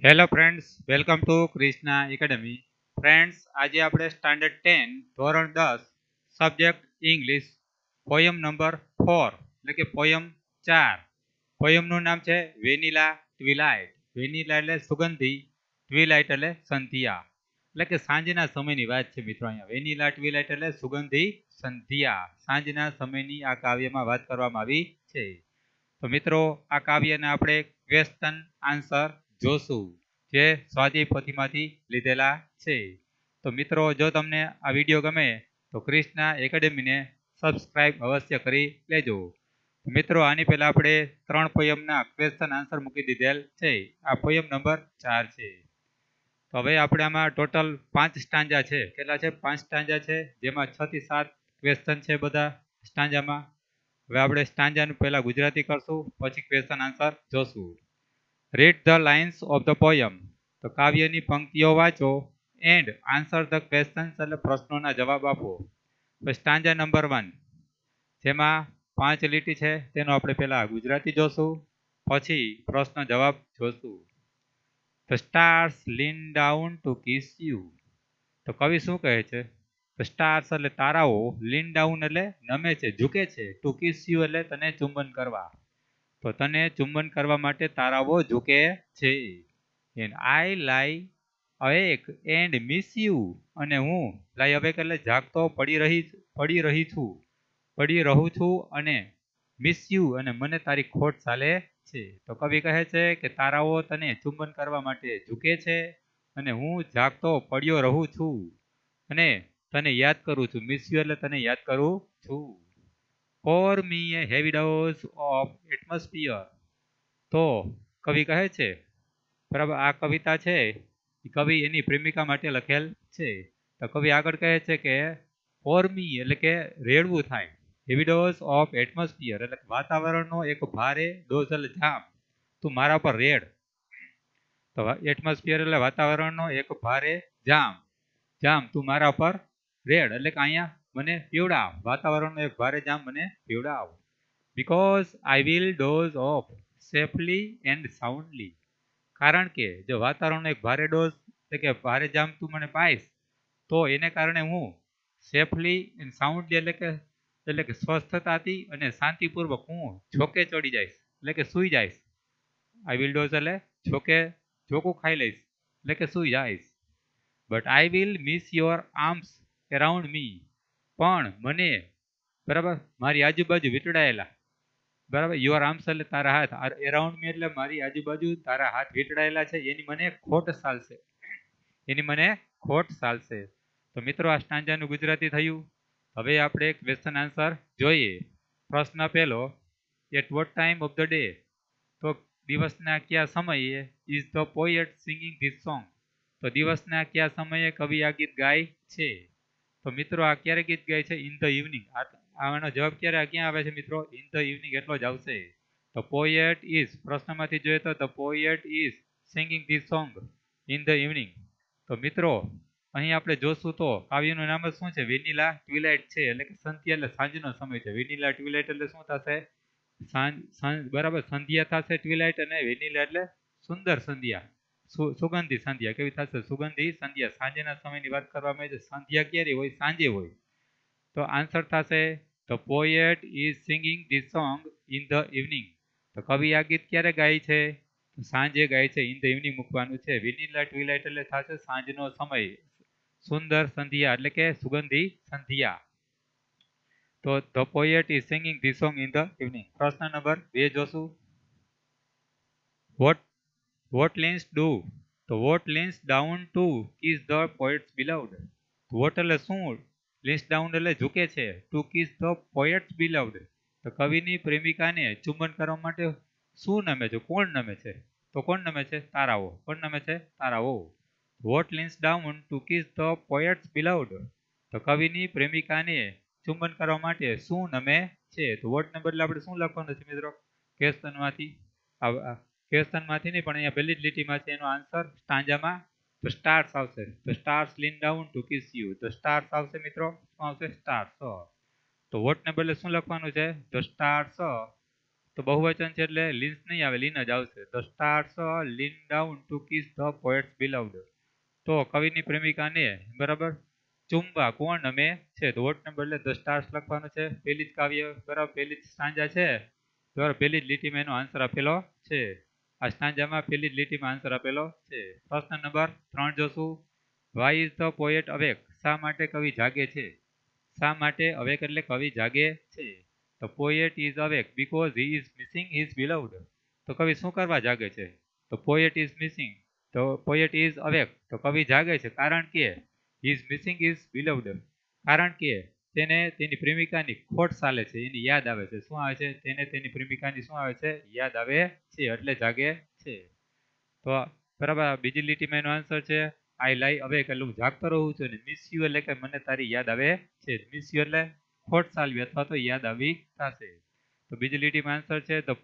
Hello friends, welcome to Krishna academy. Friends, આજે આપણે standard 10 ધોરણ 10 સબ્જેક્ટ ઇંગ્લિશ પોયમ નંબર 4 એટલે કે પોયમ 4. પોયમનું નામ છે વેનીલા ટ્વિલાઇટ. વેનીલા એટલે સુગંધી, ટ્વિલાઇટ એટલે સંધ્યા, એટલે કે સાંજના સમયની વાત છે મિત્રો. અહીંયા વેનીલા ટ્વિલાઇટ એટલે સુગંધી સંધ્યા, સાંજના સમયની આ કાવ્યમાં વાત કરવામાં આવી છે. તો મિત્રો, આ કાવ્યને આપણે ક્વેશ્ચન આન્સર જોશું, જે સ્વાધ્યાય પોથીમાંથી લીધેલા છે. તો મિત્રો, જો તમને આ વિડીયો ગમે તો ક્રિષ્ના એકેડમીને સબસ્ક્રાઇબ અવશ્ય કરી લેજો. મિત્રો, આની પહેલા આપણે 3 પોયમના ક્વેશ્ચન આન્સર મૂકી દીધેલ છે. આ પોયમ નંબર 4 છે. તો હવે આપણે આમાં ટોટલ 5 સ્ટાન્જા છે. કેટલા છે? 5 સ્ટાન્જા છે, જેમાં 6 થી 7 ક્વેશ્ચન છે બધા સ્ટાન્જામાં. હવે આપણે સ્ટાન્જાનું પહેલા ગુજરાતી કરશું, પછી ક્વેશ્ચન આન્સર જોશું. Read the lines of the poem. તો કાવ્યની પંક્તિઓ વાંચો એન્ડ આન્સર ધ ક્વેશ્ચન્સ એટલે પ્રશ્નોના જવાબ આપો. તો સ્ટાન્જા નંબર 1, જેમાં 5 લીટી છે, તેનો આપણે પહેલા ગુજરાતી જોશું, પછી પ્રશ્ન જવાબ જોશું. The stars lean down to kiss you. તો કવિ શું કહે છે? સ્ટાર્સ એટલે તારાઓ, લીન ડાઉન એટલે નમે છે, ઝૂકે છે, ટુ કિસ યુ એટલે તને ચુંબન કરવા. તો તને ચુંબન કરવા માટે તારાઓ ઝૂકે છે. એન્ડ આઈ લાઈ અવેક એન્ડ મિસ યુ. અને હું લાઈ અવેક એટલે જાગતો પડી રહું છું અને મિસ યુ અને મને તારી ખોટ ચાલે છે. તો કવિ કહે છે કે તારાઓ તને ચુંબન કરવા માટે ઝૂકે છે અને હું જાગતો પડ્યો રહું છું અને તને યાદ કરું છું. મિસ યુ એટલે તને યાદ કરું છું. For me A heavy dose of atmosphere. તો કવિ કહે છે, બરાબર, આ કવિતા છે એ કવિ એની પ્રેમિકા માટે લખેલ છે. તો કવિ આગળ કહે છે કે ફોર મી એટલે કે રેડવું થાય, હેવી ડોઝ ઓફ એટમોસ્ફિયર એટલે વાતાવરણનો એક ભારે ડોઝ એટલે જામ, તું મારા પર રેડ. તો એટમોસ્ફિયર એટલે વાતાવરણનો એક ભારે જામ, તું મારા પર રેડ એટલે કે અહીંયા મને પીવડાવ, વાતાવરણનો એક ભારે જામ મને પીવડાવ. Because I will doze off safely and soundly. કારણ કે જો વાતાવરણનો એક ભારે ડોઝ એટલે કે ભારે જામ તું મને પાઈશ, તો એને કારણે હું સેફલી એન્ડ સાઉન્ડલી એટલે કે સ્વસ્થતાથી અને શાંતિપૂર્વક હું ઝોકે ચડી જઈશ એટલે કે સૂઈ જઈશ. આઈ વિલ ડોઝ એટલે ઝોકું ખાઈ લઈશ એટલે કે સૂઈ જઈશ. But I will miss your arms around me. પણ મને, બરાબર, મારી આજુબાજુ વીંટળાયેલા, બરાબર, યોર આર્મ્સ એટલે તારા હાથ, એરાઉન્ડ મી એટલે મારી આજુબાજુ તારા હાથ વીંટળાયેલા છે, એની મને ખોટ ચાલશે. તો મિત્રો, આ સ્ટાન્જાનું ગુજરાતી થયું. હવે આપણે ક્વેશ્ચન આન્સર જોઈએ. પ્રશ્ન પહેલો, at what time of the day. તો દિવસના કયા સમયે is the poet singing this song. તો દિવસના કયા સમયે કવિ આ ગીત ગાય છે? તો મિત્રો, આ ક્યારે ગીત ગાય છે? In the evening. આનો જવાબ ક્યાં આવે છે મિત્રો? ઇન ધ ઇવનિંગ એટલો જ આવશે. તો પોએટ ઇઝ, પ્રશ્નમાંથી જોઈએ તો the poet is singing this song in the evening. તો મિત્રો, અહીં આપણે જોશું તો કાવ્યનું નામ જ શું છે? વેનીલા ટ્વિલાઇટ છે, એટલે કે સંધ્યા એટલે સાંજનો સમય છે. વેનીલા ટ્વિલાઇટ એટલે શું થશે? બરાબર, સંધ્યા થશે ટ્વિલાઇટ, અને વેનીલા એટલે સુંદર સંધ્યા, સુગંધી સંધ્યા. કેવી થશે? સુગંધી સંધ્યા. સાંજના સમયની વાત કરવામાં આવે છે. સંધ્યા ક્યારે હોય? સાંજે હોય. તો આન્સર થશે the poet is singing this song in the evening. તો કવિ આ ગીત ક્યારે ગાય છે? સાંજે ગાય છે. ઇન ધ ઇવનિંગ મૂકવાનું છે. વેનીલા ટ્વિલાઇટ એટલે થશે સાંજનો સમય, સુંદર સંધ્યા એટલે કે સુગંધી સંધ્યા. તો the poet is singing this song in the evening. પ્રશ્ન નંબર 2 જોશું. What leans do. તો what leans down to kiss the poet's beloved. What એટલે શું? લીન્સ ડાઉન એટલે ઝૂકે છે. To kiss the poet's beloved. તો કવિની પ્રેમિકાને ચુંબન કરવા માટે શું નમે છે? કોણ નમે છે? તો કોણ નમે છે? તારાઓ. કોણ નમે છે? તારાઓ. What leans down to kiss the poet's beloved. તો કવિની પ્રેમિકાને ચુંબન કરવા માટે શું નમે છે? તો વોટને બદલે આપણે શું લખવાનું છે મિત્રો? ક્વેશ્ચનમાંથી નહીં, પણ અહીંયા પહેલી જ લીટીમાં છે, એનો આન્સર સ્ટાન્જામાં તો સ્ટાર્સ આવશે. તો stars lean down to kiss you. તો સ્ટાર્સ આવશે મિત્રો. શું આવશે? સ્ટાર્સ. તો વોટને બદલે શું લખવાનું છે? તો સ્ટાર્સ તો બહુવચન છે એટલે લીન્સ નહીં આવે, લીન જ આવશે. The stars lean down to kiss the poet's beloved. તો કવિની પ્રેમિકાને બરાબર ચુંબા કોણ અમે છે, તો વોટ નંબર એટલે ધ સ્ટાર્સ લખવાનું છે. પહેલી જ કાવ્ય બરાબર, પહેલી જ સ્ટાન્જા છે બરાબર, પહેલી જ લીટીમાં એનો આન્સર આપેલો છે. આ સ્ટાન્જામાં પહેલી જ લીટીમાં આન્સર આપેલો છે. પ્રશ્ન નંબર 3 જોશું. Why is the poet awake. શા માટે કવિ જાગે છે? શા માટે અવેક એટલે કવિ જાગે છે? તો poet is awake because he is missing his beloved. તો કવિ શું કરવા જાગે છે? તો પોએટ ઇઝ મિસિંગ, તો પોએટ ઇઝ અવેક, તો કવિ જાગે છે કારણ કે he is missing is beloved, કારણ કે તેને તેની પ્રેમિકાની ખોટ ચાલે છે, એની યાદ આવે છે. શું આવે છે? તેને તેની પ્રેમિકાની શું આવે છે? યાદ આવે છે, એટલે જાગે છે. તો બરાબર, બીજી લીટીમાં એનો આન્સર છે આઈ લાઈ અવેક એટલે હું જાગતો રહું છું, અને મિસ યુ એટલે કે મને તારી યાદ આવે છે. મિસ યુ એટલે ખોટ ચાલવી અથવા તો યાદ આવી થશે. તો બીજી લીટીમાં આન્સર છે ધ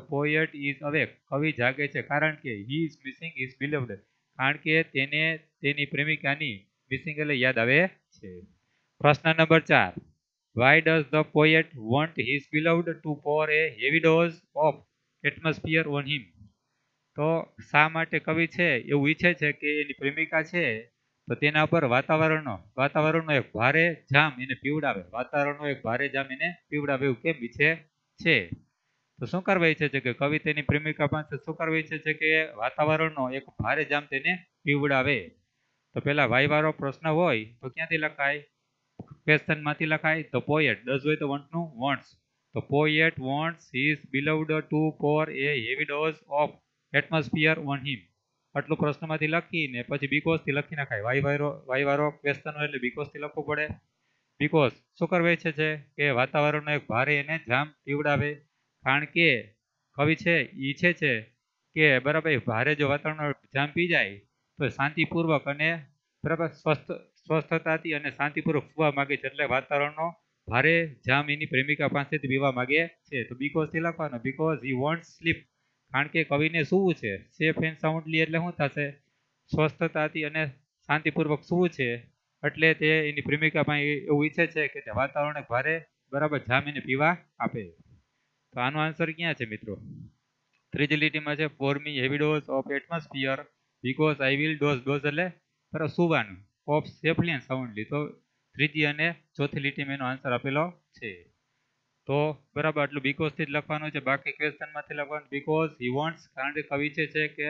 પોએટ ઇઝ અવેક. કવિ જાગે છે કારણ કે હી ઇઝ મિસિંગ હિઝ બિલવ્ડ, કારણ કે તેને તેની પ્રેમિકાની મિસિંગ એટલે યાદ આવે છે. પ્રશ્ન number 4. Why does the poet want his beloved to pour a heavy dose of atmosphere on him. તો શા માટે કવિ છે એવું ઈચ્છે છે કે એની પ્રેમિકા છે તો તેના પર વાતાવરણનો એક ભારે જામ એને પીવડાવે, વાતાવરણનો એક ભારે જામ એને પીવડાવે એવું કેમ ઈચ્છે છે? તો શું કરવા ઈચ્છે છે કે કવિ તેની પ્રેમિકા પાસે શું કરવા ઈચ્છે છે કે વાતાવરણનો એક ભારે જામ તેને પીવડાવે. તો પેલા વાય વાળો પ્રશ્ન હોય તો ક્યાંથી લખાય? ક્વેશ્ચન માંથી લખાય. તો પોએટ ડઝ હોય તો વોન્ટનું વોન્ટ્સ, તો poet wants his beloved to pour a heavy dose of atmosphere on him. આટલું પ્રશ્નમાંથી લખીને પછી બીકોઝ થી લખી નાખાય. વાય વાળો ક્વેશ્ચન હોય એટલે બીકોઝ થી લખવું પડે. બીકોઝ શું કરવા ઈચ્છે છે કે વાતાવરણનો એક ભારે એને જામ પીવડાવે, કારણ કે કવિ છે ઈચ્છે છે કે બરાબર ભારે જો વાતાવરણનો જામ પી જાય તો શાંતિપૂર્વક અને બરાબર સ્વસ્થતાથી અને શાંતિપૂર્વક સુવા માંગે છે, એટલે વાતાવરણનો ભારે જામ એની પ્રેમિકા પાસેથી પીવા માંગે છે. તો બીકોઝ થી લખવાનો બીકોઝ હી વોન્ટ સ્લીપ, કારણ કે કવિને સૂવું છે. સેફ એન્ડ સાઉન્ડલી એટલે શું થશે? સ્વસ્થતાથી અને શાંતિપૂર્વક સૂવું છે, એટલે તે એની પ્રેમિકા પાસે એવું ઈચ્છે છે કે તે વાતાવરણ ભારે બરાબર જામ એને પીવા આપે. તો આનો આન્સર ક્યાં છે મિત્રો? ત્રીજી લીટીમાં છે for me heavy dose of atmosphere because I will dose એટલે બરાબર સુવાનું, ઓફ સેફલી એન્ડ સાઉન્ડલી. તો ત્રીજી અને ચોથી લીટીમાં એનો આન્સર આપેલો છે. તો બરાબર આટલું બીકોઝ થી જ લખવાનું છે, બાકી ક્વેશ્ચન માંથી લખવાનું બીકોઝ હી વોન્ટ્સ, કારણ કે કવિ છે કે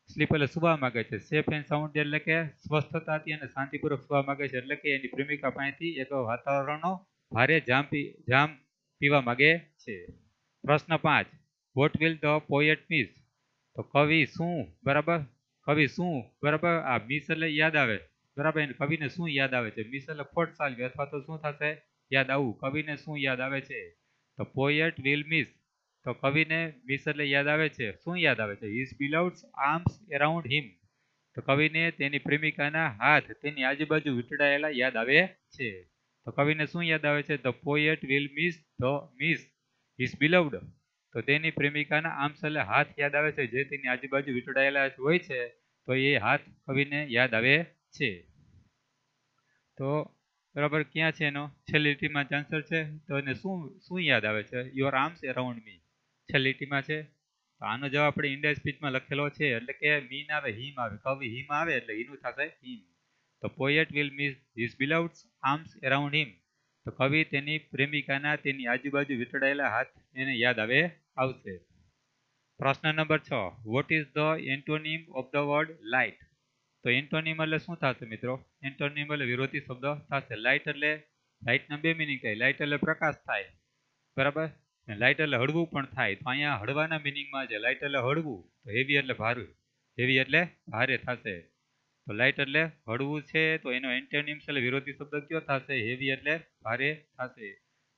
સ્લીપ એટલે સુવા માંગે છે. સેફ એન્ડ સાઉન્ડ એટલે કે સ્વસ્થતાથી અને શાંતિપૂર્વક સુવા માંગે છે, એટલે કે એની પ્રેમિકા પાસેથી એક વાતાવરણનો ભારે જામ પીવા માંગે છે. પ્રશ્ન 5. Vote will the poet miss. તો કવિ શું બરાબર આ મિસ એટલે યાદ આવે બરાબર, એને કવિને શું યાદ આવે છે? મિસ એટલે ખોટ ચાલવી અથવા તો શું થશે? યાદ આવવું. કવિને શું યાદ આવે છે? તો પોએટ વિલ મિસ, તો કવિને મિસ એટલે યાદ આવે છે. શું યાદ આવે છે? His beloved arms around him, તો કવિને તેની પ્રેમિકાના હાથ તેની આજુબાજુ વીંટળાયેલા યાદ આવે છે. તો કવિને શું યાદ આવે છે? The poet will miss his beloved, તો તેની પ્રેમિકાના આર્મ્સ એટલે હાથ યાદ આવે છે, જે તેની આજુબાજુ વીંટળાયેલા હોય છે, તો એ હાથ કવિને યાદ આવે છે. તો બરાબર ક્યાં છે એનો છેલ્લી લીટીમાં આન્સર છે, તો એને શું યાદ આવે છે? યોર આર્મ્સ અરાઉન્ડ મી છેલ્લી લીટીમાં છે. તો આનો જવાબ આપણે ઇન્ડિયા સ્પીચમાં લખેલો છે, એટલે કે મીન આવે હિમ આવે, કવિ હિમ આવે એટલે એનું થશે હિમ. તો poet will miss his beloved arms around him, તો કવિ તેની પ્રેમિકાના તેની આજુબાજુ વીંટળાયેલા હાથ એને યાદ આવશે. પ્રશ્ન number 6. Vote is the antonym of the word light. તો એન્ટોનિમ એટલે શું થશે મિત્રો? એન્ટોનિમ એટલે વિરોધી શબ્દ થશે. લાઇટના બે મિનિંગ થાય. લાઇટ એટલે પ્રકાશ થાય બરાબર, લાઇટ એટલે હળવું પણ થાય. તો અહીંયા હળવાના મિનિંગમાં છે. લાઇટ એટલે હળવું, તો હેવી એટલે ભારે થશે. તો લાઇટ એટલે હળવું છે, તો એનો એન્ટોનિમ્સ એટલે વિરોધી શબ્દ કયો થશે? હેવી એટલે ભારે થશે.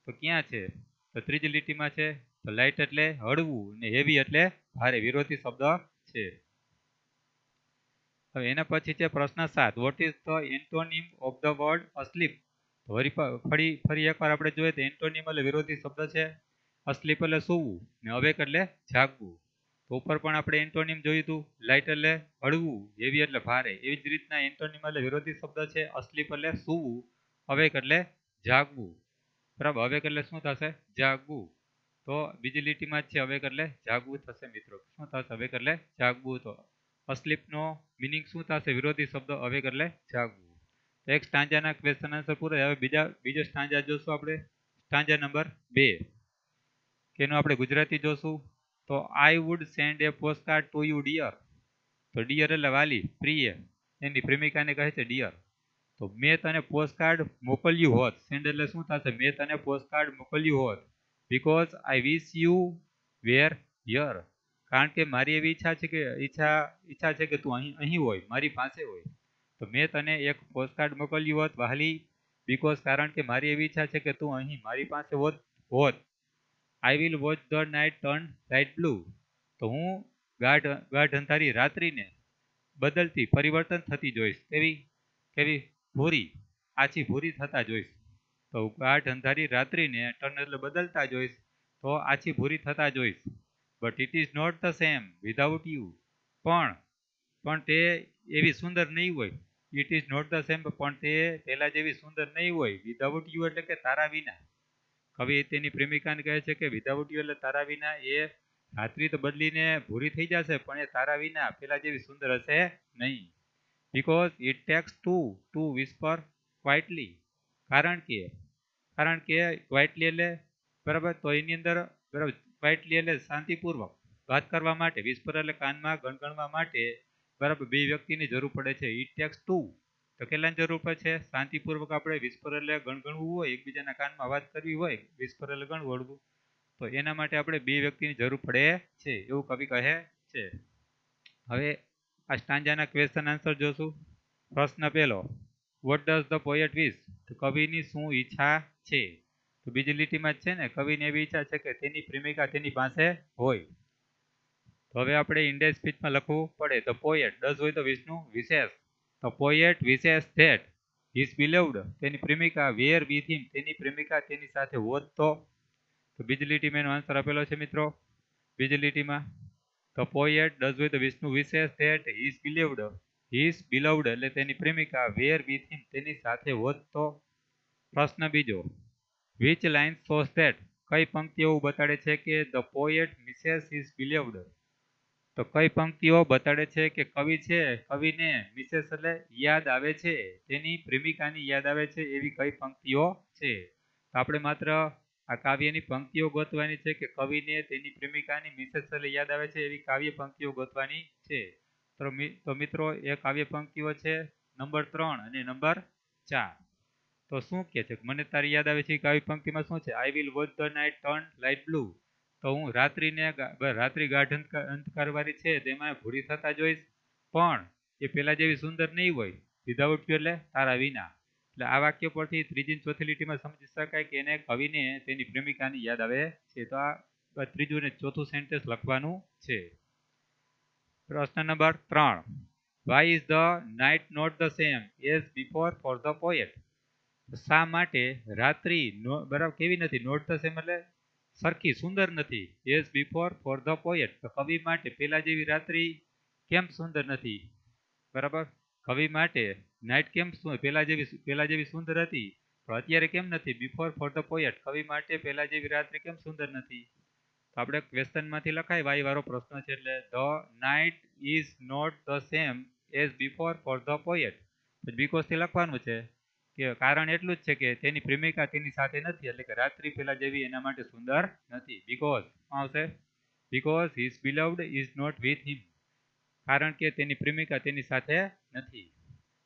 તો ક્યાં છે? તો ત્રીજી લીટીમાં છે. તો લાઇટ એટલે હળવું ને હેવી એટલે ભારે, વિરોધી શબ્દ છે. હવે એના પછી છે પ્રશ્ન 7. What is the antonym of the word asleep. ફરી એકવાર આપણે જોઈએ તો એન્ટોનિમ એટલે વિરોધી શબ્દ છે, અસ્લીપ એટલે સૂવું ને અવેક એટલે જાગવું. તો ઉપર પણ આપણે એન્ટોનિમ જોયું હતું. લાઇટ એટલે હળવું, હેવી એટલે ભારે. એવી જ રીતના એન્ટોનિમ એટલે વિરોધી શબ્દ છે, અસ્લીપ એટલે સૂવું, અવેક એટલે જાગવું બરાબર. અવેક એટલે શું થશે? જાગવું. તો તો બીજી લીટીમાં જ છે અવેક એટલે જાગવું થશે મિત્રો. શું થશે અવેક એટલે જાગવું? તો અસ્લીપનો મિનિંગ શું થશે? વિરોધી શબ્દ અવેક એટલે જાગવું. તો એક સ્ટાન્જાના ક્વેશ્ચન આન્સર પૂરા. હવે બીજો સ્ટાન્જા જોશું આપણે, સ્ટાન્જા નંબર 2 કે એનું આપણે ગુજરાતી જોશું. તો I would send a postcard to you dear. તો ડિયર એટલે વાલી, પ્રિય, એની પ્રેમિકાને કહે છે ડિયર. તો મેં તને પોસ્ટકાર્ડ મોકલ્યું હોત. સેન્ડ એટલે શું થશે? મેં તને પોસ્ટકાર્ડ મોકલ્યું હોત. Because I wish you were here. કારણ કે મારી એવી ઈચ્છા છે કે તું અહીં હોય, મારી પાસે હોય. તો મેં તને એક પોસ્ટકાર્ડ મોકલ્યું હોત વહાલી, બીકોઝ કારણ કે મારી એવી ઈચ્છા છે કે તું અહીં મારી પાસે હોત. I will watch the night turn light blue. તો હું ગાઢ અંધારી રાત્રિને બદલતી, પરિવર્તન થતી જોઈશ. કેવી ભૂરી, આછી ભૂરી થતા જોઈશ. તો ગાઢ અંધારી રાત્રિને ટર્ન એટલે બદલતા જોઈશ, તો આછી ભૂરી થતા જોઈશ. But it is not the same without you. પણ તે એવી સુંદર નહીં હોય. It is not the same, પણ તે પહેલા જેવી સુંદર નહીં હોય. વિધાઉટ યુ એટલે કે તારા વિના. કવિ તેની પ્રેમિકાને કહે છે કે વિધાઉટ યુ એટલે તારા વિના એ રાત્રિ તો બદલીને ભૂરી થઈ જશે, પણ એ તારા વિના પેલા જેવી સુંદર હશે નહીં. Because it takes to whisper quietly. કારણ કે ક્વાઇટલી એટલે બરાબર, તો એની અંદર બરાબર ક્વાઇટલી એટલે શાંતિપૂર્વક વાત કરવા માટે, વિસ્પર એટલે કાનમાં ગણગણવા માટે બરાબર બે વ્યક્તિની જરૂર પડે છે. ઇટ ટેક્સ ટુ, તો કેટલાની જરૂર પડે છે? શાંતિપૂર્વક આપણે વિસ્પર એટલે ગણગણવું હોય, એકબીજાના કાનમાં વાત કરવી હોય, વિસ્પર એટલે ગણગણવું, તો એના માટે આપણે બે વ્યક્તિની જરૂર પડે છે, એવું કવિ કહે છે. હવે આ સ્ટાન્જાના ક્વેશ્ચન આન્સર જોશું. પ્રશ્ન પહેલો, વોટ ડઝ ધ પોએટ વિશ? તો કવિની શું ઈચ્છા છે? તો બીજી લીટીમાં જ છે ને, કવિની એવી ઈચ્છા છે કે તેની પ્રેમિકા તેની પાસે હોય. તો હવે આપણે ઇન્ડિયા સ્પીચમાં લખવું પડે. ધ પોએટ, ડઝ હોય તો વિષ્ણુ વિશેષ. ધ પોએટ વિશેષ ધેટ હિઝ બિલવ્ડ, તેની પ્રેમિકા, વેર વિથ હિમ, તેની પ્રેમિકા તેની સાથે હોત તો. તો બીજી લીટીમાં એનો આન્સર આપેલો છે મિત્રો. બીજી લીટીમાં ધ પોએટ ડઝ હોય તો વિષ્ણુ વિશેષ ધેટ હિઝ બિલવ્ડ એટલે તેની પ્રેમિકા, વેર વિથ હિમ તેની સાથે હોત તો. પ્રશ્ન બીજો, વિચ લાઇન શોઝ ધેટ, કઈ પંક્તિ એવું બતાડે છે કે the poet Mises his beloved. તો કઈ પંક્તિઓ બતાડે છે કે કવિને મિસેસ એટલે યાદ આવે છે, તેની પ્રેમિકાની યાદ આવે છે, એવી કઈ પંક્તિઓ છે? તો આપણે માત્ર આ કાવ્યની પંક્તિઓ ગોતવાની છે કે કવિને તેની પ્રેમિકાની મિસેસ એટલે યાદ આવે છે એવી કાવ્ય પંક્તિઓ ગોતવાની છે. તો મિત્રો એ કાવ્ય પંક્તિઓ છે નંબર 3 અને નંબર 4. તો શું કે છે? મને તારી યાદ આવે છે એ કાવ્ય પંક્તિમાં શું છે? I will watch the night turn light blue. તો હું રાત્રિ ગાઢ અંધકારવાળી છે તેમાં ભૂરી થતા જોઈશ, પણ એ પેલા જેવી સુંદર નહીં હોય. વિધાઉટ યુ એટલે તારા વિના. એટલે આ વાક્ય પરથી ત્રીજી અને ચોથી લીટીમાં સમજી શકાય કે એને કવિને તેની પ્રેમિકાની યાદ આવે છે. તો આ ત્રીજું અને ચોથું સેન્ટેન્સ લખવાનું છે. પ્રશ્ન number 3, why is the night not the same as before for the poet? શા માટે રાત્રિ બરાબર કેવી નથી? નોટ ધ સેમ એટલે સરખી, સુંદર નથી. As before for the poet, તો કવિ માટે પેલા જેવી રાત્રિ કેમ સુંદર નથી? બરાબર, કવિ માટે નાઇટ કેમ પેલા જેવી સુંદર હતી, તો અત્યારે કેમ નથી? બિફોર ફોર ધ પોએટ, કવિ માટે પેલા જેવી રાત્રિ કેમ સુંદર નથી? તો આપણે ક્વેશ્ચનમાંથી લખાય, વાય વાળો પ્રશ્ન છે એટલે the night is not the same as before for the poet. Because થી લખવાનું છે કે કારણ એટલું જ છે કે તેની પ્રેમિકા તેની સાથે નથી, એટલે કે રાત્રિ પેલા જેવી એના માટે સુંદર નથી. બીકોઝ આવશે, because his beloved is not with him, કારણ કે તેની પ્રેમિકા તેની સાથે નથી.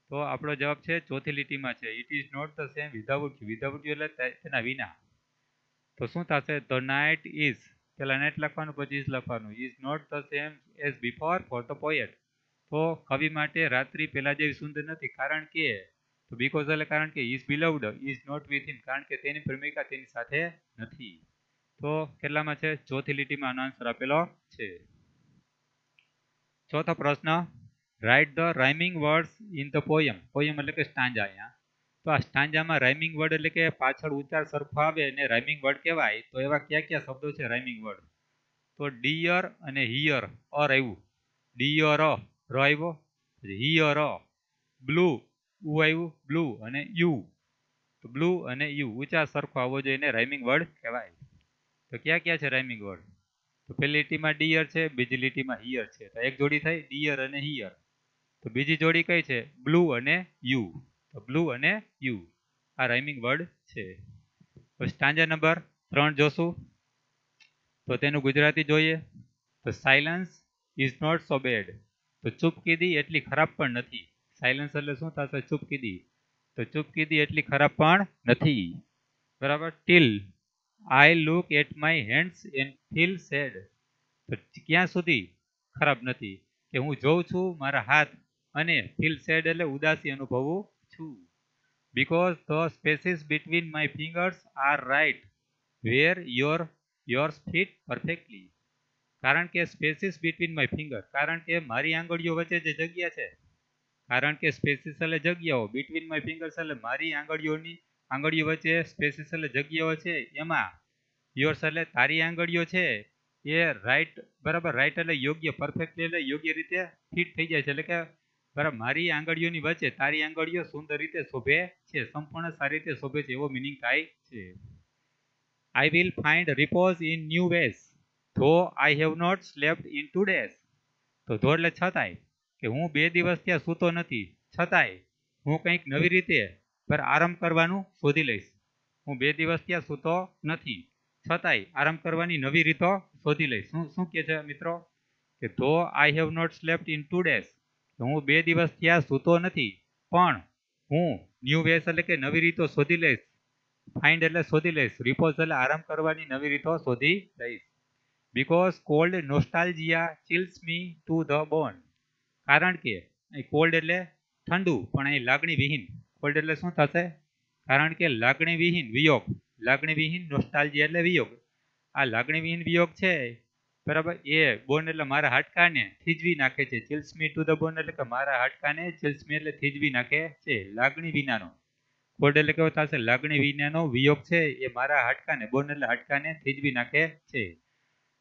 તો આપણો જવાબ છે ચોથી લીટીમાં છે, it is not the same without you એટલે તેના વિના. તો શું થશે? ધ નાઇટ ઇઝ, પેલા નાઇટ લખવાનું પછી ઇઝ લખવાનું, is not the same as before for the poet. તો કવિ માટે રાત્રિ પેલા જેવી સુંદર નથી, કારણ કે, તો બીકોઝ એટલે કારણ કે, is beloved is not with him, કારણ કે તેની પ્રેમિકા તેની સાથે નથી. તો કેટલામાં છે? ચોથી લીટીમાં આનો આન્સર આપેલો છે. ચોથો પ્રશ્ન, write the rhyming words in the poem. Poem એટલે કે સ્ટાન્જા. અહીંયા તો આ સ્ટાન્જામાં રાઇમિંગ વર્ડ એટલે કે પાછળ ઉચ્ચાર સરખો આવે અને રાઇમિંગ વર્ડ કહેવાય. તો એવા કયા શબ્દો છે રાઇમિંગ વર્ડ? તો ડિયર અને હિયર આવ્યું, ડિયર ર આવ્યો, હિયર બ્લુ આવ્યું, બ્લુ અને યુ, તો બ્લુ અને યુ ઉચ્ચાર સરખો આવવો જોઈએ એને રાઇમિંગ વર્ડ કહેવાય. તો ક્યાં ક્યાં છે રાઇમિંગ વર્ડ? તો પહેલી લીટીમાં ડિયર છે, બીજી લીટીમાં હિયર છે, તો એક જોડી થઈ ડિયર અને હિયર. તો બીજી જોડી કઈ છે? બ્લુ અને યુ. તો બ્લુ અને યુ આ રાઇમિંગ વર્ડ છે. તો સ્ટાન્જા નંબર 3 જોશું. તો તેનું ગુજરાતી જોઈએ. તો silence is not so bad. તો ચૂપ કીધી એટલી ખરાબ પણ નથી. સાયલન્સ એટલે શું થશે? ચૂપ કીધી. તો ચૂપ કીધી એટલી ખરાબ પણ નથી. બરાબર. Till I look at my hands and feel sad. તો ક્યાં સુધી ખરાબ નથી? કે હું જોઉં છું મારા હાથ અને ફીલ સેડ એટલે ઉદાસી અનુભવું છું. Because the spaces between my fingers are right where yours fit perfectly. કારણ કે સ્પેસીસ બિટવીન માય ફિંગર, કારણ કે મારી આંગળીઓ વચ્ચે જે જગ્યા છે, કારણ કે સ્પેસીસ એટલે જગ્યાઓ, બિટવીન માય ફિંગર્સ એટલે મારી આંગળીઓ વચ્ચે સ્પેસીસ એટલે જગ્યાઓ છે, એમાં યોર્સ એટલે તારી આંગળીઓ છે એ રાઈટ, બરાબર, રાઈટ એટલે યોગ્ય, પરફેક્ટલી એટલે યોગ્ય રીતે ફિટ થઈ જાય છે. એટલે કે બરાબર મારી આંગળીઓની વચ્ચે તારી આંગળીઓ સુંદર રીતે શોભે છે, સંપૂર્ણ સારી રીતે શોભે છે, એવો મિનિંગ થાય છે. I will find repose in new ways, though I have not slept in 2 days. તો ધો એટલે છતાંય, કે હું 2 દિવસ ત્યાં સૂતો નથી, છતાંય હું કંઈક નવી રીતે પર આરામ કરવાનું શોધી લઈશ. હું 2 દિવસ ત્યાં સૂતો નથી, છતાંય આરામ કરવાની નવી રીતો શોધી લઈશ. શું કહે છે મિત્રો? કે though I have not slept in 2 days. હું 2 દિવસ ત્યાં સૂતો નથી, પણ હું ન્યૂ વેસ એટલે કે નવી રીતો શોધી લઈશ. ફાઇન્ડ એટલે શોધી લઈશ. રિપોઝ એટલે આરામ કરવાની નવી રીતો શોધી લઈશ. Because cold nostalgia chills me to the bone. કારણ કે અહીં કોલ્ડ એટલે ઠંડુ, પણ અહીં લાગણી વિહીન. કોલ્ડ એટલે શું થશે? કારણ કે લાગણી વિહીન વિયોગ, લાગણી વિહીન નોસ્ટાલ્જિયા એટલે વિયોગ. આ લાગણી વિહીન વિયોગ છે, બરાબર, એ બોન એટલે મારા હાડકાને થીજવી નાખે છે. ચિલ્સ મી ટુ ધ બોન એટલે કે મારા હાડકાને ચિલ્સ મી એટલે થીજવી નાખે છે, લાગણી વિનાનો. કોલ્ડ એટલે કેવો થશે? લાગણી વિનાનો વિયોગ છે એ મારા હાડકાને, બોન એટલે હાડકાને થીજવી નાખે છે.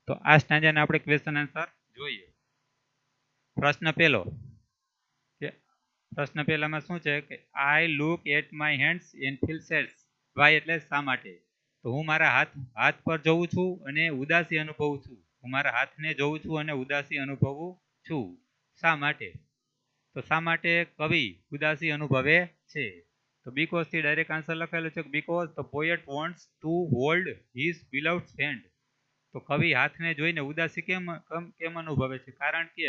તો આ સ્ટાન્જાને આપણે ક્વેશ્ચન આન્સર જોઈએ. પ્રશ્ન પહેલો, કે પ્રશ્ન પહેલામાં શું છે? કે I look at my hands and feel sad. Why એટલે શા માટે? તો હું મારા હાથ પર જોઉં છું અને ઉદાસી અનુભવું છું. હું મારા હાથને જોઉં છું અને ઉદાસી અનુભવું છું. શા માટે? તો શા માટે કવિ ઉદાસી અનુભવે છે? તો બીકોઝ થી ડાયરેક્ટ આન્સર લખેલો છે. Because the poet wants to hold his beloved hand. તો કવિ હાથને જોઈને ઉદાસી કેમ અનુભવે છે? કારણ કે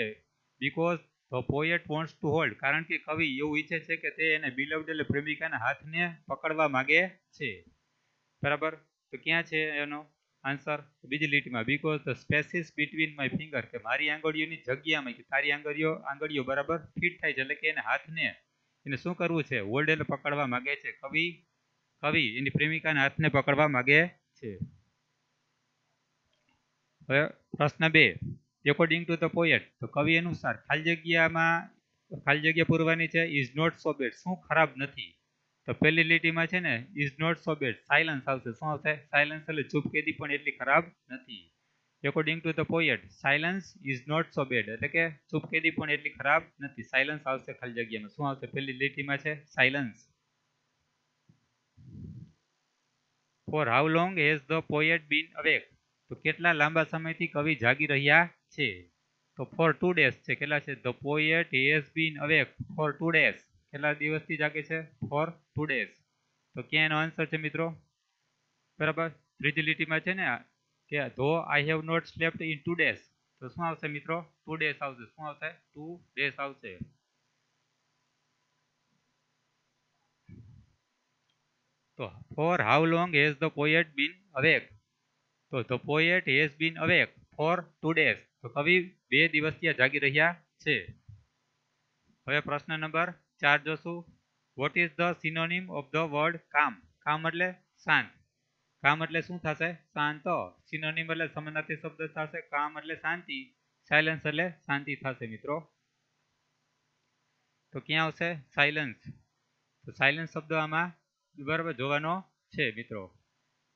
because the poet wants to hold, કારણ કે કવિ એવું ઈચ્છે છે કે તે એને બિલવ્ડ એટલે પ્રેમિકાના હાથને પકડવા માંગે છે. બરાબર. તો ક્યાં છે એનો આન્સર? બીજી લીટીમાં, because the spaces between my finger, કે મારી આંગળીઓની જગ્યામાં, કે તારી આંગળીઓ બરાબર ફિટ થાય છે, એટલે કે એને હાથને એને શું કરવું છે? હોલ્ડ એટલે પકડવા માંગે છે. કવિ એની પ્રેમિકાના હાથને પકડવા માંગે છે. હવે પ્રશ્ન 2, એકોર્ડિંગ ટુ ધ પોએટ, તો કવિ અનુસાર ખાલી જગ્યા પૂરવાની છે. ઇઝ નોટ સો બેડ, શું ખરાબ નથી? તો પહેલી લીટીમાં છે ને is not so bad, silence આવશે. શું આવશે? સાયલન્સ એટલે ચૂપ કીધી પણ એટલી ખરાબ નથી. According to the poet silence is not so bad, એટલે કે ચૂપ કીધી પણ એટલી ખરાબ નથી. સાયલન્સ આવશે ખાલી જગ્યામાં. શું આવશે? પહેલી લીટીમાં છે silence. For how long has the poet been awake. તો કેટલા લાંબા સમયથી કવિ જાગી રહ્યા છે? તો ફોર 2 days છે. કેટલા છે? The poet has been awake for 2 days. કેટલા દિવસથી જાગે છે? For 2 days. તો ક્યાં એનો આન્સર છે મિત્રો? બરાબર. ત્રીજી લીટીમાં છે ને કે though I have not slept in 2 days. તો શું આવશે મિત્રો? 2 days આવશે. શું આવશે? 2 days આવશે. તો for how long has the poet been awake. તો the poet has been awake for 2 days. તો કવિ 2 દિવસથી જાગી રહ્યા છે. હવે પ્રશ્ન નંબર 4 જોશું. Vote is the synonym of the word કામ? કામ એટલે શાંત. કામ એટલે શું થશે? શાંત. સિનોનિમ એટલે સમાનાર્થી શબ્દ થશે. કામ એટલે શાંતિ, સાયલન્સ એટલે શાંતિ થશે મિત્રો. તો ક્યાં આવશે? સાયલન્સ. તો સાયલન્સ શબ્દ આમાં બરાબર જોવાનો છે મિત્રો.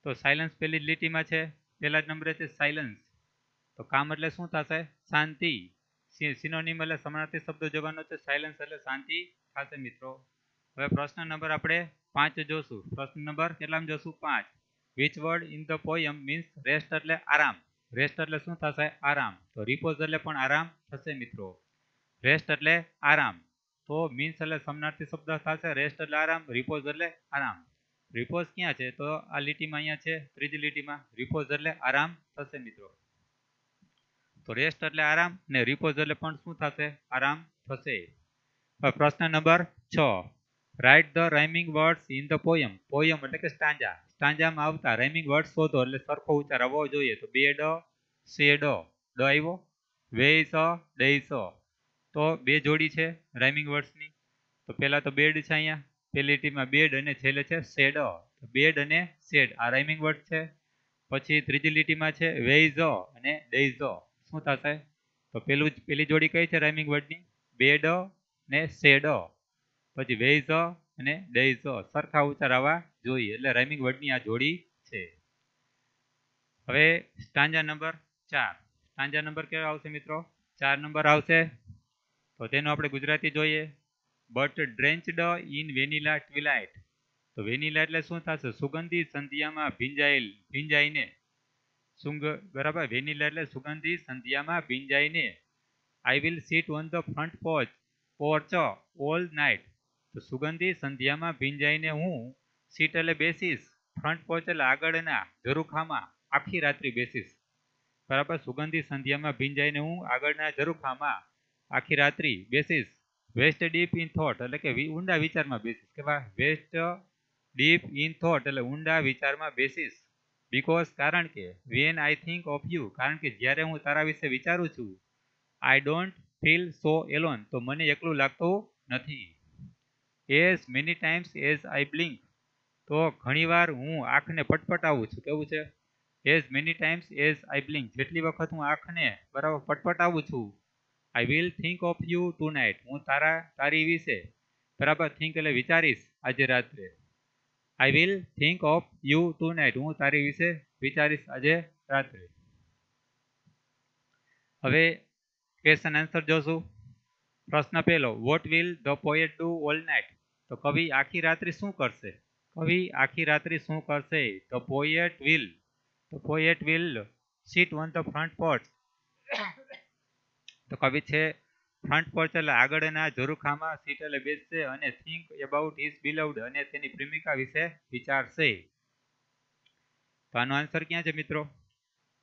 તો સાયલન્સ પહેલી લીટીમાં છે, પહેલા જ નંબરે છે સાયલન્સ. તો કામ એટલે શું થશે? શાંતિ. સિનોનિમ એટલે સમાનાર્થી શબ્દ જોવાનો છે. સાયલન્સ એટલે શાંતિ થશે મિત્રો. હવે પ્રશ્ન નંબર આપણે 5 જોશું. પ્રશ્ન નંબર કેટલામાં જોશું? 5. Which word in the poem means rest એટલે આરામ. રેસ્ટ એટલે શું થશે? આરામ. તો રિપોઝ એટલે પણ આરામ થશે મિત્રો. રેસ્ટ એટલે આરામ. તો મીન્સ એટલે સમાનાર્થી શબ્દ થશે. રેસ્ટ એટલે આરામ, રિપોઝ એટલે આરામ. રિપોઝ ક્યાં છે? તો આ લીટીમાં અહીંયા છે, ત્રીજી લીટીમાં. રિપોઝ એટલે આરામ થશે મિત્રો. તો રેસ્ટ એટલે આરામ ને રિપોઝ એટલે પણ શું થશે? આરામ થશે. પ્રશ્ન number 6. Write the rhyming words in the poem. Poem એટલે કે સ્ટાન્જા. સ્ટાન્જામાં આવતા રાઇમિંગ વર્ડ શોધો એટલે સરખો ઉચ્ચાર આવવો જોઈએ. તો બેડ, શેડ, ડ આવ્યો. વેઇસ, ડેઇસ. તો બે જોડી છે રાઇમિંગ વર્ડ્સની. તો પહેલા તો બેડ છે અહીંયા, પહેલી લીટીમાં બેડ અને છેલ્લે છે શેડ. બેડ અને શેડ આ રાઇમિંગ વર્ડ છે. પછી ત્રીજી લીટીમાં છે વેઇઝ અને ડેઇઝ. શું થશે? તો પેલી જોડી કઈ છે રાઇમિંગ વર્ડની? બેડ ને શેડ. પછી વેઇઝ અને ડેઇઝ સરખા ઉચ્ચાર આવવા જોઈએ એટલે રાઇમિંગ વર્ડની આ જોડી છે. હવે સ્ટાન્જા નંબર 4. સ્ટાન્જા નંબર કેવો આવશે મિત્રો? 4 નંબર આવશે. તો તેનું આપણે ગુજરાતી જોઈએ. But drenched in vanilla twilight. તો વેનીલા એટલે શું થશે? સુગંધી સંધ્યામાં ભીંજાઈને. બરાબર, વેનીલા એટલે સુગંધી સંધ્યામાં ભીંજાઈને. I will sit on the front porch all night. તો સુગંધી સંધ્યામાં ભીંજાઈને હું સીટ એટલે બેસીશ, ફ્રન્ટ પોર્ચ એટલે આગળના ઝરૂખામાં આખી રાત્રિ બેસીશ. બરાબર, સુગંધી સંધ્યામાં ભીંજાઈને હું આગળના ઝરૂખામાં આખી રાત્રિ બેસીશ. વેસ્ટ ડીપ ઇન થોટ એટલે કે ઊંડા વિચારમાં બેસીશ. કેવા? વેસ્ટ ડીપ ઇન થોટ એટલે ઊંડા વિચારમાં બેસીશ. બીકોઝ કારણ કે, when I think of you કારણ કે જ્યારે હું તારા વિશે વિચારું છું, I don't feel so alone તો મને એકલું લાગતું નથી. As many times as I blink તો ઘણીવાર હું આંખને પટપટાવું છું. કેવું છે? As many times as I blink જેટલી વખત હું આંખને બરાબર પટપટાવું છું. I will think of you tonight હું તારી વિશે બરાબર થિંક એટલે વિચારીશ આજે રાત્રે. આઈ will think of you tonight હું તારી વિશે વિચારીશ આજે રાત્રે. હવે ક્વેશ્ચન આન્સર જોશું. પ્રશ્ન પહેલો, vote will the poet do all night. તો કવિ આખી રાત્રિ શું કરશે? કવિ આખી રાત્રિ શું કરશે? The poet will seat on the front porch. તો કવિ છે ફ્રન્ટ પોર્ચ એટલે આગળના ઝરૂખામાં સીટ એટલે બેસશે અને થિંક અબાઉટ હિઝ બિલવ્ડ અને તેની પ્રેમિકા વિશે વિચારશે. તો આનો આન્સર ક્યાં છે મિત્રો?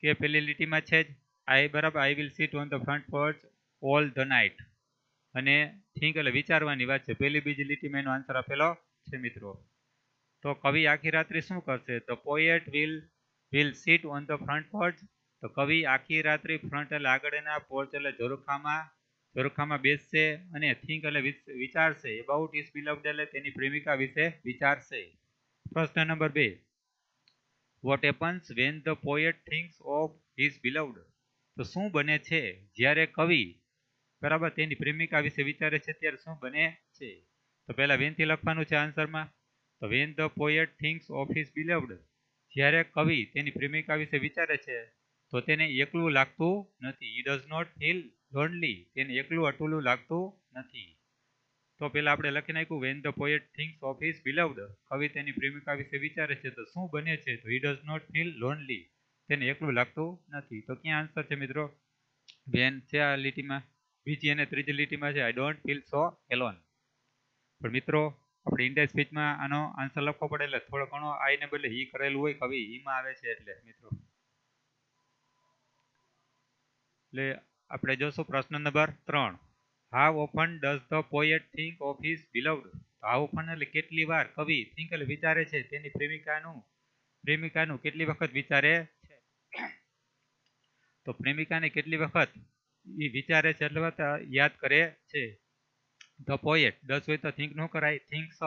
કે પેલી લીટીમાં છે જ I will seat on the front porch all the night અને થિંક એટલે વિચારવાની વાત છે. પહેલી બીજી લીટીમાં એનો આન્સર આપેલો છે મિત્રો. તો કવિ આખી રાત્રિ શું કરશે? The poet will seat on the front porch. તો કવિ આખી રાત્રિ ફ્રન્ટ એટલે આગળના પોર્ચ એટલે ઝરૂખામાં બેસશે અને થિંક એટલે વિચારશે. અબાઉટ હિઝ બિલવ્ડ એટલે તેની પ્રેમિકા વિશે વિચારશે. પ્રશ્ન number 2. What happens when the poet thinks of his beloved. તો શું બને છે જ્યારે કવિ બરાબર તેની પ્રેમિકા વિશે વિચારે છે ત્યારે શું બને છે? તો પહેલા વેનથી લખવાનું છે આન્સરમાં. તો when the poet thinks of his beloved જ્યારે કવિ તેની પ્રેમિકા વિશે વિચારે છે તો તેને એકલું લાગતું નથી. He does not feel lonely તેને એકલું અટુલું લાગતું નથી. તો પહેલા આપણે લખી નાખ્યું when the poet thinks of his beloved કવિ તેની પ્રેમિકા વિશે વિચારે છે તો શું બને છે? તો he does not feel lonely તેને એકલું લાગતું નથી. તો ક્યાં આન્સર છે મિત્રો? વેન છે આ લીટીમાં, બીજી અને ત્રીજી લીટીમાં છે આઈ ડોન્ટ ફીલ સો એલોન. પણ મિત્રો આપણે ઇન્ડિયા સ્પીચમાં આનો આન્સર લખવો પડે એટલે થોડો ઘણો આઈને બદલે હી કરેલું હોય કવિ ઈમાં આવે છે એટલે મિત્રો. એટલે આપણે જોશું પ્રશ્ન number 3. How often does the poet think of his beloved. How often એટલે કેટલી વાર કવિ થિંક એટલે વિચારે છે તેની પ્રેમિકાનું કેટલી વખત વિચારે છે. તો પ્રેમિકાને કેટલી વખત એ વિચારે છે એટલે યાદ કરે છે. ધ પોએટ ડઝ હોય તો થિંક નો કરાય, થિંક્સ.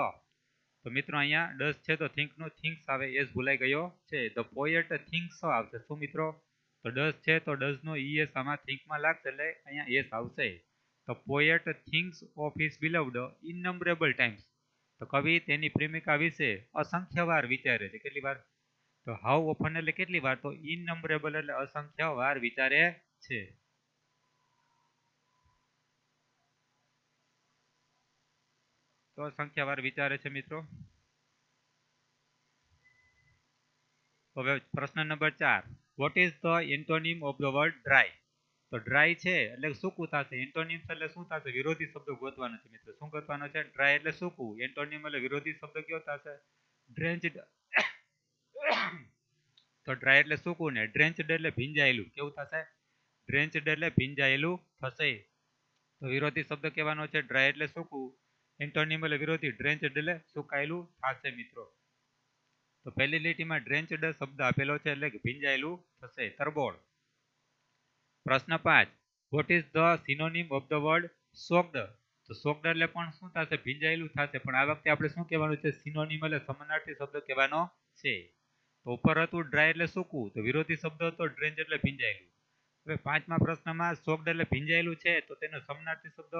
તો મિત્રો અહીંયા ડઝ છે તો થિંક નો થિંક્સ આવે એસ ભૂલાઈ ગયો છે. ધ પોએટ થિંક્સ આવશે. શું મિત્રો? તો ડઝ છે તો ડઝ નો ઈએસ આમાં થિંકમાં લાગશે એટલે અહીંયા એસ આવશે. તો poet thinks of his beloved innumerable times. તો કવિ તેની પ્રેમિકા વિશે અસંખ્ય વાર વિચારે છે. કેટલી વાર? તો હાઉ ઓફન એટલે કેટલી વાર? તો ઇનનંબરેબલ એટલે અસંખ્ય વાર વિચારે છે. તો અસંખ્ય વાર વિચારે છે મિત્રો. તો હવે પ્રશ્ન number 4, vote is the antonym of the word dry? તો ડ્રાય છે એટલે સૂકું થશે. એન્ટોનિમ એટલે શું થશે? વિરોધી શબ્દ ગોતવાનો છે મિત્રો. શું ગોતવાનો છે? ડ્રાય એટલે સૂકું. એન્ટોનિમ એટલે વિરોધી શબ્દ કયો થશે? ડ્રેન્ચ્ડ. તો ડ્રાય એટલે સૂકું ને ડ્રેન્ચ્ડ એટલે ભીંજાયેલું. કેવું થશે? ડ્રેન્ચ્ડ એટલે ભીંજાયેલું થશે. તો વિરોધી શબ્દ કહેવાનો છે ડ્રાય એટલે સૂકું, એન્ટોનિમ એટલે વિરોધી, ડ્રેન્ચ્ડ એટલે સુકાયેલું થશે મિત્રો. તો પહેલી લીટીમાં ડ્રેન્ચ્ડ શબ્દ આપેલો છે એટલે કે ભીંજાયેલું થશે, તરબોળ. પ્રશ્ન 5, vote is the synonym of the word સોક્ડ? તો સોક્ડ એટલે પણ શું થશે? ભીંજાયેલું થશે. પણ આ વખતે આપણે શું કહેવાનું છે? સિનોનિમ એટલે સમાનાર્થી શબ્દ કહેવાનો છે. તો ઉપર હતું ડ્રાય એટલે સૂકું, તો વિરોધી શબ્દ હતો ડ્રેન્ચ એટલે ભીંજાયેલું. હવે 5મા પ્રશ્નમાં સોક્ડ એટલે ભીંજાયેલું છે, તો તેનો સમાનાર્થી શબ્દ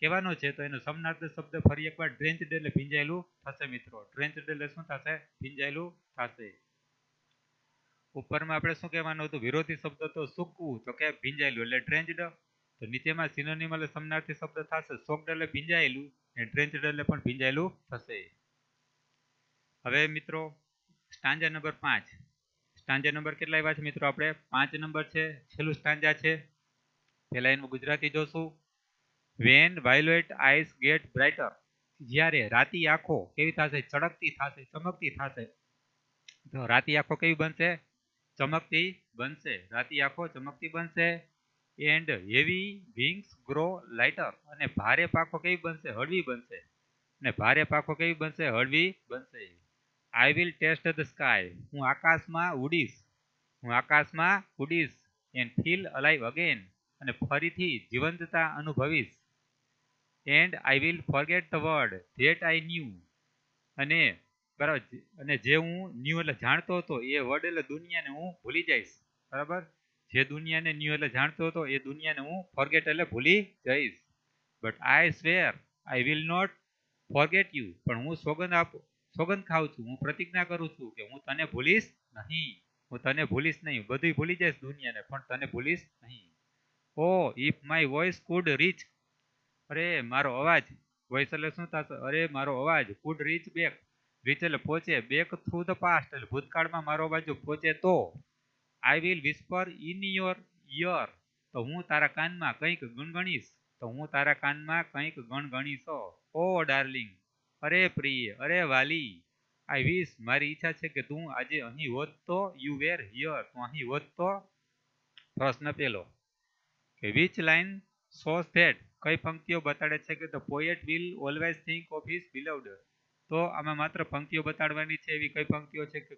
કહેવાનો છે. તો એનો સમાનાર્થી શબ્દ ફરી એકવાર ડ્રેન્ચ્ડ એટલે ભીંજાયેલું થશે મિત્રો. ડ્રેન્ચ્ડ એટલે શું થશે? ભીંજાયેલું થશે. ઉપરમાં આપણે શું કહેવાનું હતું? વિરોધી શબ્દ તો સૂકવું, તો કે ભીંજાયેલું એટલે ડ્રેન્ચ્ડ. તો નીચેમાં સિનોનિમ એટલે સમાનાર્થી શબ્દ થશે. સોક્ડ એટલે ભીંજાયેલું અને ડ્રેન્ચ્ડ એટલે પણ ભીંજાયેલું થશે. હવે મિત્રો સ્ટાન્જા નંબર 5. સ્ટાન્જા નંબર કેટલા આવ્યા છે મિત્રો? આપણે 5 નંબર છે, છેલ્લું સ્ટાન્જા છે. પહેલા એનું ગુજરાતી જોશું. When violet eyes get brighter, જ્યારે રાતી આંખો કેવી થશે? ચળકતી થશે, ચમકતી થશે. તો રાતી આંખો કેવી બનશે? ચમકતી બનશે. રાતી આંખો ચમકતી બનશે. And heavy wings grow lighter, અને ભારે પાંખો કેવી બનશે? હળવી બનશે. અને ભારે પાંખો કેવી બનશે? હળવી બનશે. I will taste the sky, હું આકાશમાં ઉડીશ. હું આકાશમાં ઉડીશ. એન્ડ ફીલ અલાઇવ અગેન, અને ફરીથી જીવંતતા અનુભવીશ. And I will forget the word that I knew, અને બરાબર, અને જે હું ન્યૂ એટલે જાણતો હતો એ વર્ડ એટલે દુનિયાને હું ભૂલી જઈશ. બરાબર, જે દુનિયાને ન્યૂ એટલે જાણતો હતો એ દુનિયાને હું ફોરગેટ એટલે ભૂલી જઈશ. But I swear I will not forget you, પણ હું સોગંદ ખાઉં છું, હું પ્રતિજ્ઞા કરું છું કે હું તને ભૂલીશ નહીં. હું તને ભૂલીશ નહીં. બધું ભૂલી જઈશ દુનિયાને, પણ તને ભૂલીશ નહીં. Oh if my voice could reach, અરે મારો અવાજ, વોઇસ એટલે શું થશે? અરે મારો અવાજ, કુડ રીચ બેક, રીચ એટલે પહોંચે, બેક થ્રુ ધ પાસ્ટ એટલે ભૂતકાળમાં મારો અવાજ પહોંચે તો. I will whisper in your ear, તો હું તારા કાનમાં કંઈક ગણગણીશ. તો હું તારા કાનમાં કંઈક ગણગણીશ. ઓ ડાર્લિંગ, અરે પ્રિય, અરે વાલી. આઈ વિશ, મારી ઈચ્છા છે કે તું આજે અહીં હોત તો. યુ વેર હિયર, તું અહીં હોત તો. પ્રશ્ન પહેલો, કે વિચ લાઇન શોઝ ધેટ, કઈ પંક્તિઓ બતાડે છે કે the poet will always think of his beloved? તો આમાં માત્ર પંક્તિઓ બતાડવાની છે. એવી કઈ પંક્તિઓ છે કે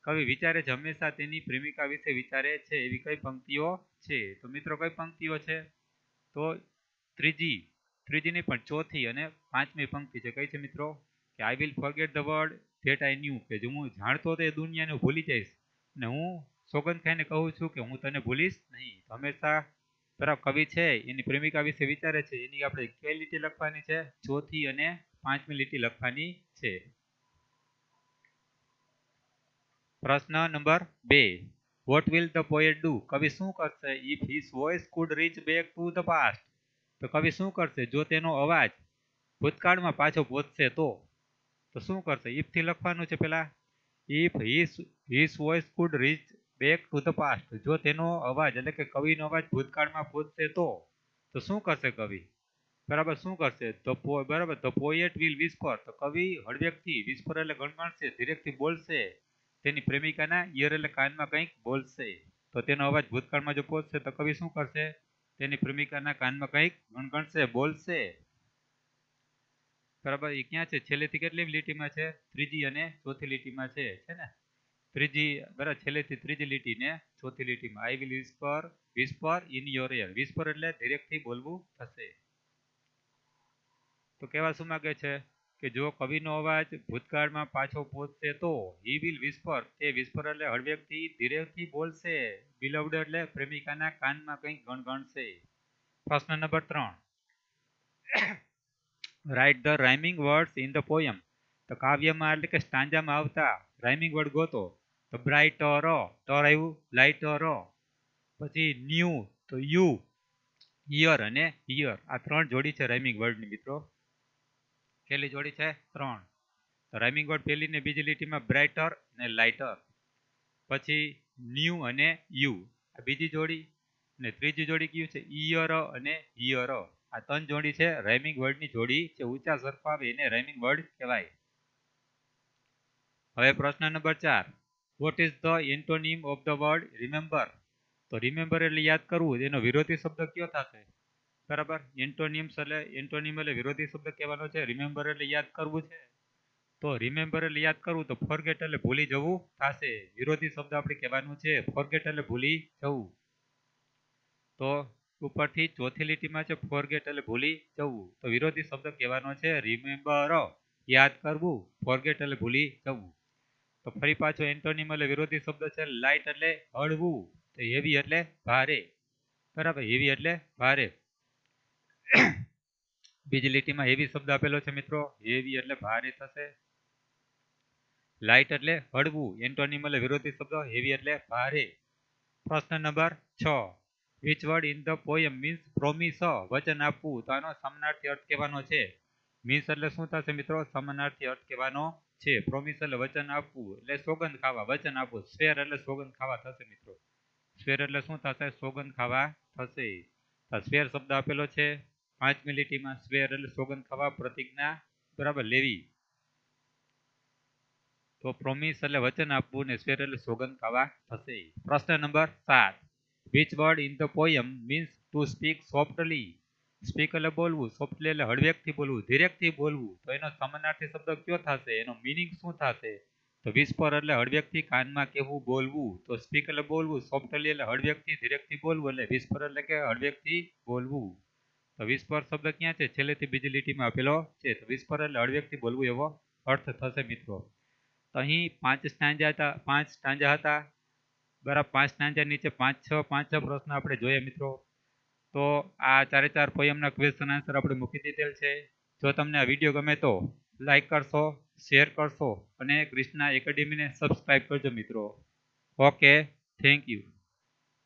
કવિ વિચારે છે, હંમેશા તેની પ્રેમિકા વિશે વિચારે છે, એવી કઈ પંક્તિઓ છે? તો મિત્રો કઈ પંક્તિઓ છે? તો ત્રીજી નહીં પણ ચોથી અને પાંચમી પંક્તિ છે. કઈ છે મિત્રો? કે આઈ will forget the word that I new, કે જો હું જાણતો હતો એ દુનિયાને ભૂલી જઈશ, અને હું સોગંદ ખાઈને કહું છું કે હું તને ભૂલીશ નહીં. હંમેશા બરાબર, કવિ છે એની પ્રેમિકા વિશે વિચારે છે, એની આપણે કઈ લીટી લખવાની છે? ચોથી અને પાંચમી લીટી લખવાની છે. પ્રશ્ન number 2, what will the poet do, કવિ શું કરશે? If his voice could reach back to the past, તો કવિ શું કરશે જો તેનો અવાજ ભૂતકાળમાં પાછો પહોંચશે તો? તો શું કરશે? ઇફ થી લખવાનું છે પહેલા. If his voice could reach back to the past, જો તેનો અવાજ એટલે કે કવિનો અવાજ ભૂતકાળમાં પહોંચશે તો શું કરશે કવિ? બરાબર, શું કરશે? બરાબર, ધ પોએટ વિલ વિસ્પર, તો કવિ હળવેકથી, વિસ્પર એટલે ગણગણશે, ધીરેકથી બોલશે તેની પ્રેમિકાના ઈયર એટલે કાનમાં કંઈક બોલશે. તો તેનો અવાજ ભૂતકાળમાં જો પહોંચશે તો કવિ શું કરશે? તેની પ્રેમિકાના કાનમાં કંઈક ગણગણશે, બોલશે. બરાબર, એ ક્યાં છે? છેલ્લેથી કેટલી લીટીમાં છે? ત્રીજી અને ચોથી લીટીમાં છે ને? ત્રીજી, બરાબર, છેલ્લેથી ત્રીજી લીટી ને ચોથી લીટીમાં. આઈ will whisper in your air, whisper એટલે ધીરેકથી બોલવું થશે. તો કેવા શું માંગે છે? કે જો કવિનો અવાજ ભૂતકાળમાં પાછો પહોંચશે તો હી વિલ વિસ્પર, તે વિસ્પર એટલે હળવેકથી, ધીરેથી બોલશે. બિલવ્ડ એટલે પ્રેમિકાના કાનમાં કંઈક ગણગણશે. પ્રશ્ન number 3, write the rhyming words in the poem, તો કાવ્યમાં એટલે કે સ્ટાન્જામાં આવતા રાઇમિંગ વર્ડ ગોતો. તો બ્રાઇટર, ટર આવ્યું, લાઇટર, પછી ન્યૂ, તો યુ, ઈયર અને હિયર, આ 3 જોડી છે રાઇમિંગ વર્ડની મિત્રો. કેટલી જોડી છે? 3. રાઇમિંગ વર્ડ પહેલી ને બીજી લીટીમાં બ્રાઇટર અને લાઇટર. પછી ન્યૂ અને યુ આ બીજી જોડી, અને ત્રીજી જોડી કયું છે ઈયર અને હિયર. આ 3 જોડી છે રાઇમિંગ વર્ડની જોડી જે ઊંચા સરખા આવે એને રાઇમિંગ વર્ડ કહેવાય. હવે પ્રશ્ન number 4. Vote is the antonym of the word remember? તો રિમેમ્બર એટલે યાદ કરવું, એનો વિરોધી શબ્દ કયો થશે? બરાબર, એન્ટોનિમ એટલે વિરોધી શબ્દ કહેવાનો છે. રિમેમ્બર એટલે યાદ કરવું છે, તો રિમેમ્બર એટલે યાદ કરવું, તો ફોરગેટ એટલે ભૂલી જવું થશે. વિરોધી શબ્દ આપણે કહેવાનું છે ફોરગેટ એટલે ભૂલી જવું. તો ઉપરથી ચોથી લીટીમાં છે ફોરગેટ એટલે ભૂલી જવું, તો વિરોધી શબ્દ કહેવાનો છે રિમેમ્બર, યાદ કરવું, ફોરગેટ એટલે ભૂલી જવું. તો ફરી પાછો એન્ટોનિમ એટલે વિરોધી શબ્દ છે લાઇટ એટલે હળવું, તો હેવી એટલે ભારે. બરાબર, હેવી એટલે ભારે. બીજી લીટીમાં હેવી શબ્દ આપેલો છે મિત્રો, હેવી એટલે ભારે થશે. લાઇટ એટલે હળવું, એન્ટોનિમ એટલે વિરોધી શબ્દ, હેવી એટલે ભારે. પ્રશ્ન number 6. Which word in the poem means promise? વચન આપવું, તો આનો સમાનાર્થી અર્થ કહેવાનો છે. મીન્સ એટલે શું થશે મિત્રો? સમાનાર્થી અર્થ કહેવાનો છે. પ્રોમિસ એટલે વચન આપવું, એટલે સોગંદ ખાવા, વચન આપવું. સ્વેર એટલે સોગંદ ખાવા થશે મિત્રો. સ્વેર એટલે શું થશે? સોગંદ ખાવા થશે. સ્વેર શબ્દ આપેલો છે 5મી લીટીમાં. સ્વેર એટલે સોગંદ ખાવા, પ્રતિજ્ઞા બરાબર લેવી. તો પ્રોમિસ એટલે વચન આપવું ને સ્વેર એટલે સોગંદ ખાવા થશે. પ્રશ્ન number 7. Which word in the poem means to speak softly? Speak એટલે બોલવું, સોફ્ટલી એટલે હળવેકથી બોલવું, ધીરેકથી બોલવું, તો એનો સમાનાર્થી શબ્દ કયો થશે? એનો મીનિંગ શું થશે? તો વિસ્પર એટલે હળવેકથી કાનમાં કહેવું, બોલવું. તો સ્પીક એટલે બોલવું, સોફ્ટલી એટલે હળવેકથી ધીરેકથી બોલવું, એટલે વિસ્પર એટલે કે હળવેકથી બોલવું. તો વિસ્પર શબ્દ ક્યાં છે? છેલ્લેથી બીજી લીટીમાં આપેલો છે. તો વિસ્પર એટલે હળવેકથી બોલવું એવો અર્થ થશે મિત્રો. તો અહીં 5 સ્ટાંજા હતા. બરાબર, 5 સ્ટાંજા નીચે 5-6 પ્રશ્ન આપણે જોઈએ મિત્રો. તો આ 4 પોયમના ક્વેશ્ચન આન્સર આપણે મૂકી દીધેલ છે. જો તમને આ વિડીયો ગમે તો લાઈક કરશો, શેર કરશો અને ક્રિષ્ના એકેડેમીને સબસ્ક્રાઈબ કરજો મિત્રો. Okay, thank you.